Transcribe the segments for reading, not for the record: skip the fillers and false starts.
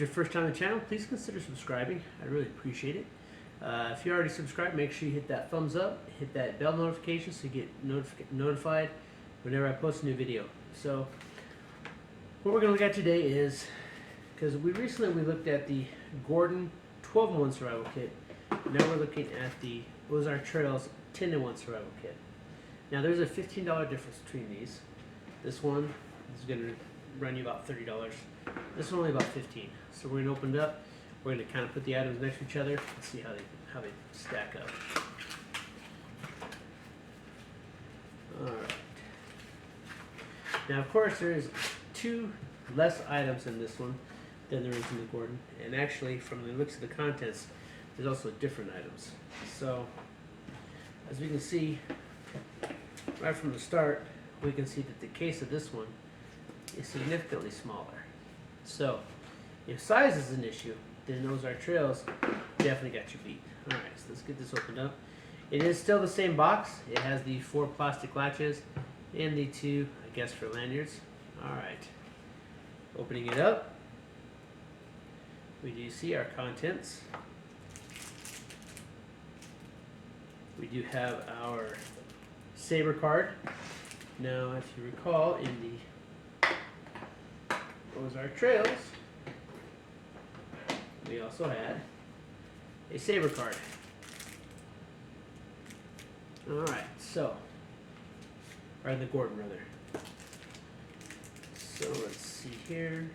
your first time on the channel, please consider subscribing. I'd really appreciate it. If you're already subscribed, make sure you hit that thumbs up, hit that bell notification so you get notified whenever I post a new video. So what we're going to look at today is, because we recently looked at the Gordon 12-in-1 survival kit. Now we're looking at the Ozark Trails 10-in-1 survival kit. Now there's a $15 difference between these. This one is going to run you about $30. This one only about $15. So we're going to open it up. We're going to kind of put the items next to each other and see how they stack up. Alright. Now of course there's two less items in this one than there is in the Gordon. And actually from the looks of the contents, there's also different items. So as we can see right from the start, we can see that the case of this one is significantly smaller. So if size is an issue, then Ozark Trails definitely got you beat. Alright, so let's get this opened up. It is still the same box. It has the 4 plastic latches and the 2, I guess, for lanyards. Alright, opening it up, we do see our contents. We do have our saber card. Now, if you recall, in the Ozark Trails, we also had a saber card. Alright, so, or in the Gordon rather. So let's see here.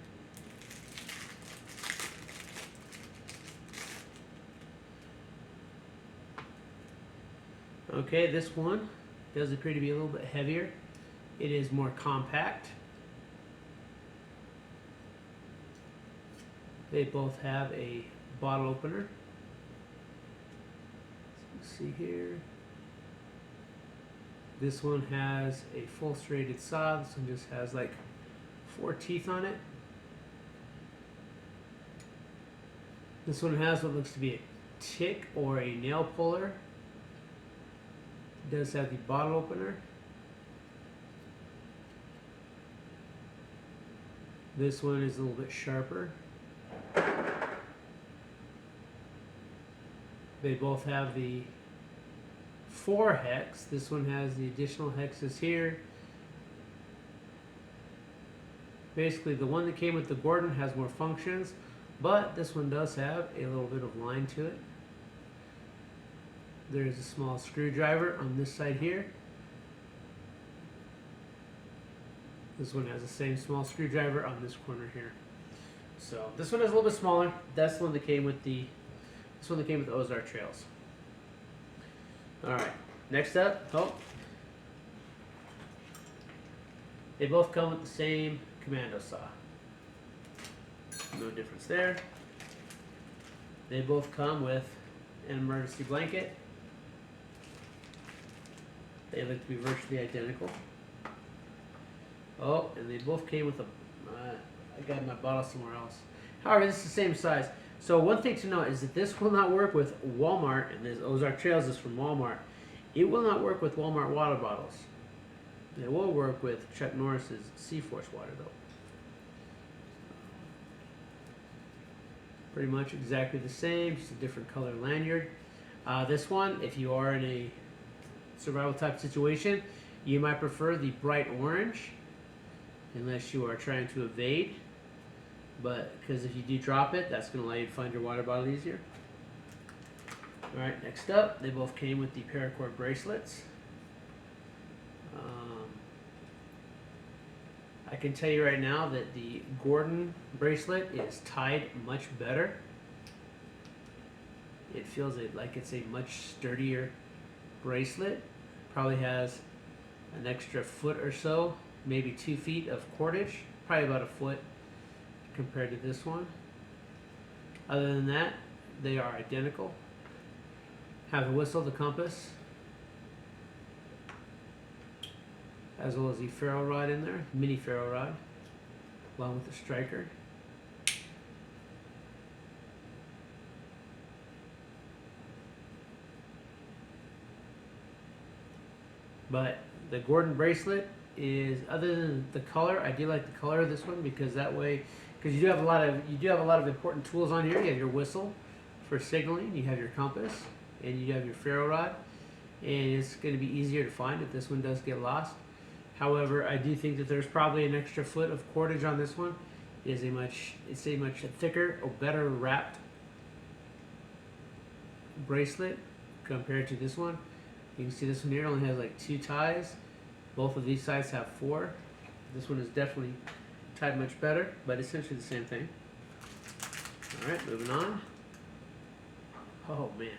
Okay, this one does appear to be a little bit heavier. It is more compact. They both have a bottle opener. Let's see here. This one has a full serrated saw. This one just has like 4 teeth on it. This one has what looks to be a tick or a nail puller. It does have the bottle opener. This one is a little bit sharper. They both have the 4 hex. This one has the additional hexes here. Basically, the one that came with the Gordon has more functions, but this one does have a little bit of line to it. There's a small screwdriver on this side here. This one has the same small screwdriver on this corner here. So this one is a little bit smaller. That's the one that came with the Ozark Trails. Alright, next up, they both come with the same commando saw. No difference there. They both come with an emergency blanket. They look to be virtually identical. Oh, and they both came with a, I got my bottle somewhere else. However, this is the same size. So one thing to note is that this will not work with Walmart, and this Ozark Trails is from Walmart. It will not work with Walmart water bottles. It will work with Chuck Norris's Seaforce water though. Pretty much exactly the same, just a different color lanyard. This one, if you are in a survival type situation, you might prefer the bright orange, unless you are trying to evade. But because if you do drop it, that's going to allow you to find your water bottle easier. Alright, next up, they both came with the paracord bracelets. I can tell you right now that the Gordon bracelet is tied much better. It feels like it's a much sturdier bracelet. Probably has an extra foot or so, maybe 2 feet of cordage, probably about a foot compared to this one. Other than that, they are identical. Have the whistle, the compass, as well as the ferro rod in there, mini ferro rod, along with the striker. But the Gordon bracelet is, other than the color, I do like the color of this one because that way because you do have a lot of important tools on here. You have your whistle for signaling. You have your compass, and you have your ferro rod. And it's going to be easier to find if this one does get lost. However, I do think that there's probably an extra foot of cordage on this one. It's a much thicker or better wrapped bracelet compared to this one. You can see this one here only has like 2 ties. Both of these sides have 4. This one is definitely tied much better, but essentially the same thing. All right, moving on. Oh man.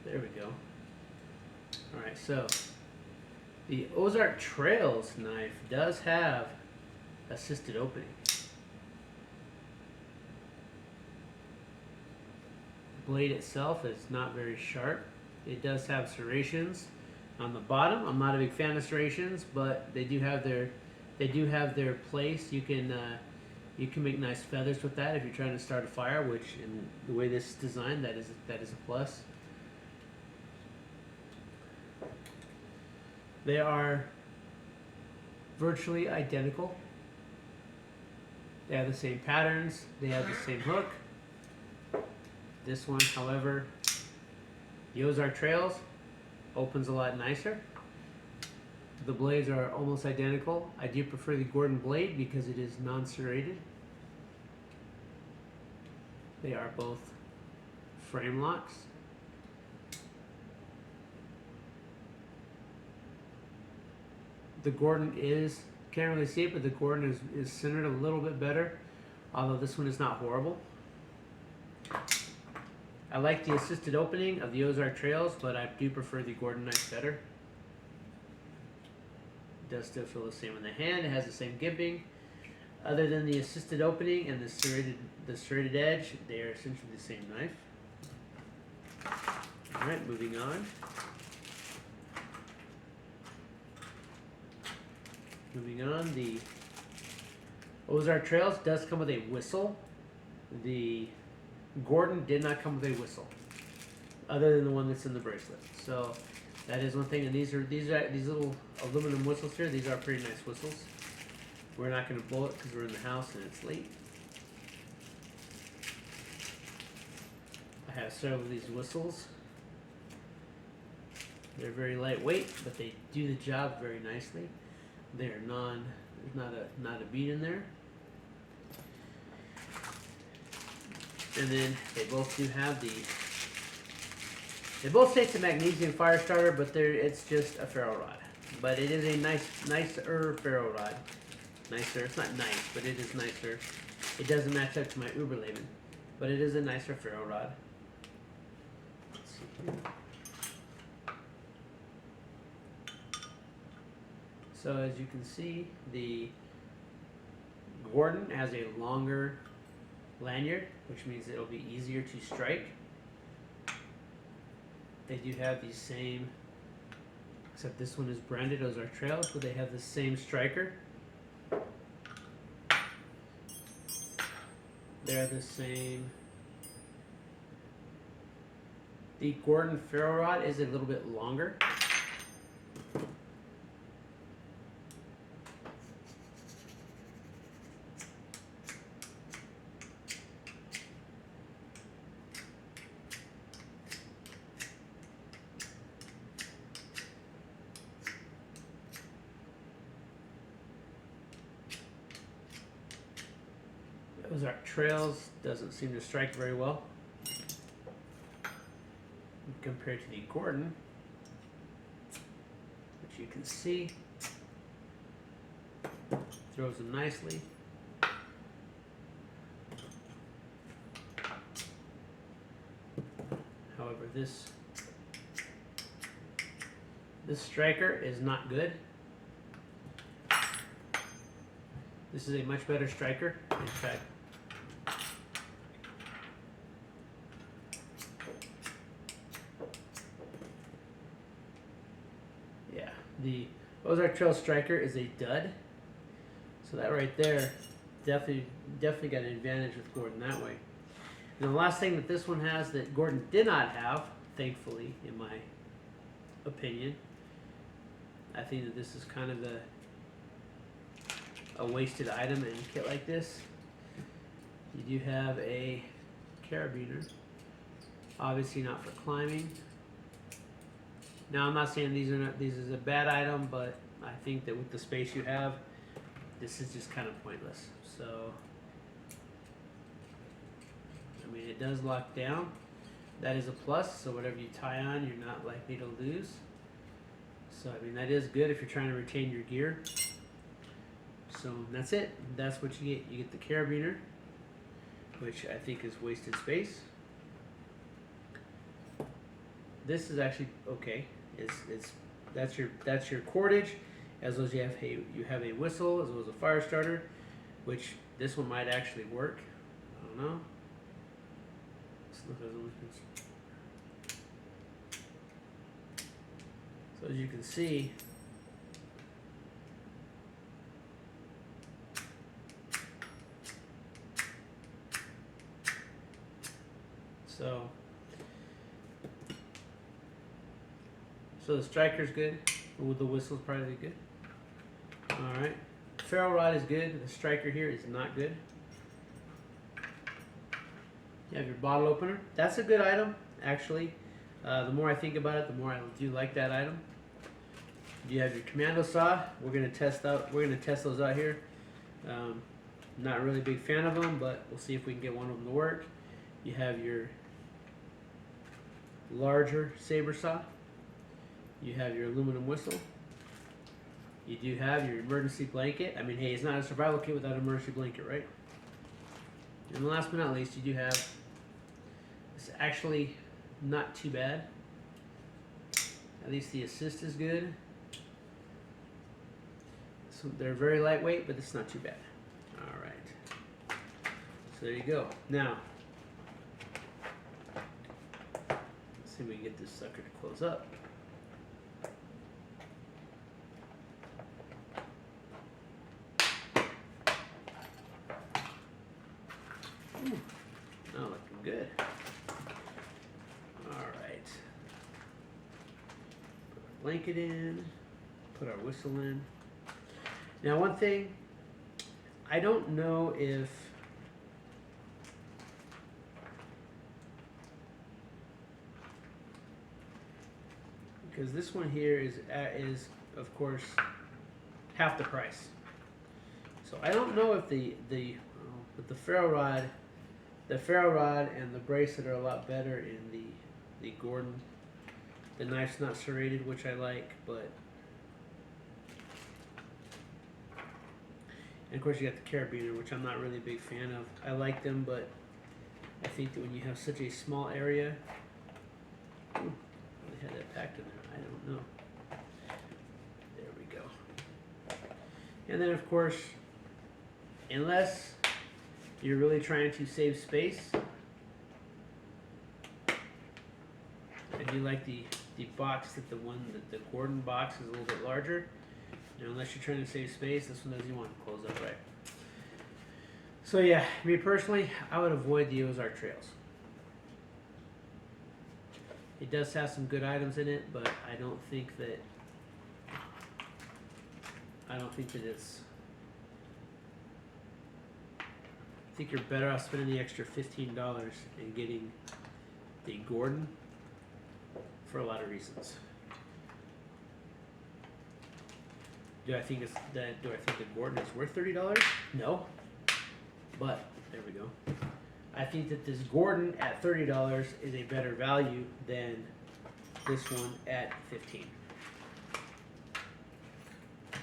There we go. All right, so the Ozark Trails knife does have assisted opening. The blade itself is not very sharp. It does have serrations on the bottom. I'm not a big fan of serrations, but they do have their place. You can make nice feathers with that if you're trying to start a fire, which in the way this is designed, that is a plus. They are virtually identical. They have the same patterns. They have the same hook. This one, however, the Ozark Trails opens a lot nicer. The blades are almost identical. I do prefer the Gordon blade because it is non-serrated. They are both frame locks. The Gordon can't really see it, but the Gordon is centered a little bit better, although this one is not horrible. I like the assisted opening of the Ozark Trails, but I do prefer the Gordon knife better. It does still feel the same in the hand. It has the same gimping. Other than the assisted opening and the serrated edge, they are essentially the same knife. All right, moving on. The Ozark Trails does come with a whistle. The Gordon did not come with a whistle, other than the one that's in the bracelet. So that is one thing. And these little aluminum whistles here. These are pretty nice whistles. We're not going to blow it because we're in the house and it's late. I have several of these whistles. They're very lightweight, but they do the job very nicely. They are there's not a bead in there. And then they both say it's a magnesium fire starter, but it's just a ferro rod. But it is a nicer ferro rod. Nicer, it's not nice, but it is nicer. It doesn't match up to my Uberleben, but it is a nicer ferro rod. Let's see here. So as you can see, the Gordon has a longer lanyard, which means it'll be easier to strike. They do have the same, except this one is branded Ozark Trails, but they have the same striker. They're the same. The Gordon ferro rod is a little bit longer. Ozark Trails doesn't seem to strike very well compared to the Gordon, which you can see throws them nicely. However, this striker is not good. This is a much better striker. In fact, yeah, the Ozark Trail striker is a dud. So that right there definitely got an advantage with Gordon that way. And the last thing that this one has that Gordon did not have, thankfully, in my opinion, I think that this is kind of a wasted item in a kit like this. You do have a carabiner, obviously not for climbing. Now I'm not saying these is a bad item, but I think that with the space you have, this is just kind of pointless. So, I mean, it does lock down. That is a plus, so whatever you tie on, you're not likely to lose. So, I mean, that is good if you're trying to retain your gear. So, that's it. That's what you get. You get the carabiner, which I think is wasted space. This is actually okay. That's your cordage, as well as you have a whistle, as well as a fire starter, which this one might actually work. I don't know. So as you can see, so the striker's good. The whistle's probably good. All right, ferro rod is good. The striker here is not good. You have your bottle opener. That's a good item, actually. The more I think about it, the more I do like that item. You have your commando saw. We're gonna test those out here. Not really a big fan of them, but we'll see if we can get one of them to work. You have your larger saber saw. You have your aluminum whistle. You do have your emergency blanket. I mean, hey, it's not a survival kit without an emergency blanket, right? And last but not least, you do have, it's actually not too bad. At least the assist is good. So they're very lightweight, but it's not too bad. All right. So there you go. Now, let's see if we can get this sucker to close up. Oh, looking good. All right. Put our blanket in. Put our whistle in. Now, one thing, I don't know if because this one here is of course half the price. So I don't know if with the ferro rod. The ferro rod and the bracelet are a lot better in the Gordon. The knife's not serrated, which I like, but and of course you got the carabiner, which I'm not really a big fan of. I like them, but I think that when you have such a small area, they had that packed in there. I don't know. There we go. And then of course, unless you're really trying to save space, and you like the box that the Gordon box is a little bit larger. Unless you're trying to save space, this one doesn't want to close up right. So yeah, me personally, I would avoid the Ozark Trails. It does have some good items in it, but I don't think that it's. I think you're better off spending the extra $15 and getting the Gordon for a lot of reasons. Do I think the Gordon is worth $30? No. But there we go. I think that this Gordon at $30 is a better value than this one at $15.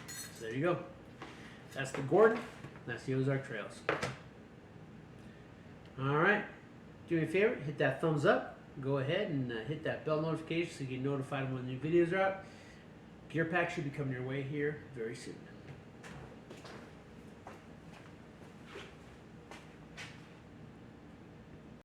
So there you go. That's the Gordon. That's the Ozark Trails. All right. Do me a favor, hit that thumbs up. Go ahead and hit that bell notification so you get notified when new videos are out. Gear pack should be coming your way here very soon.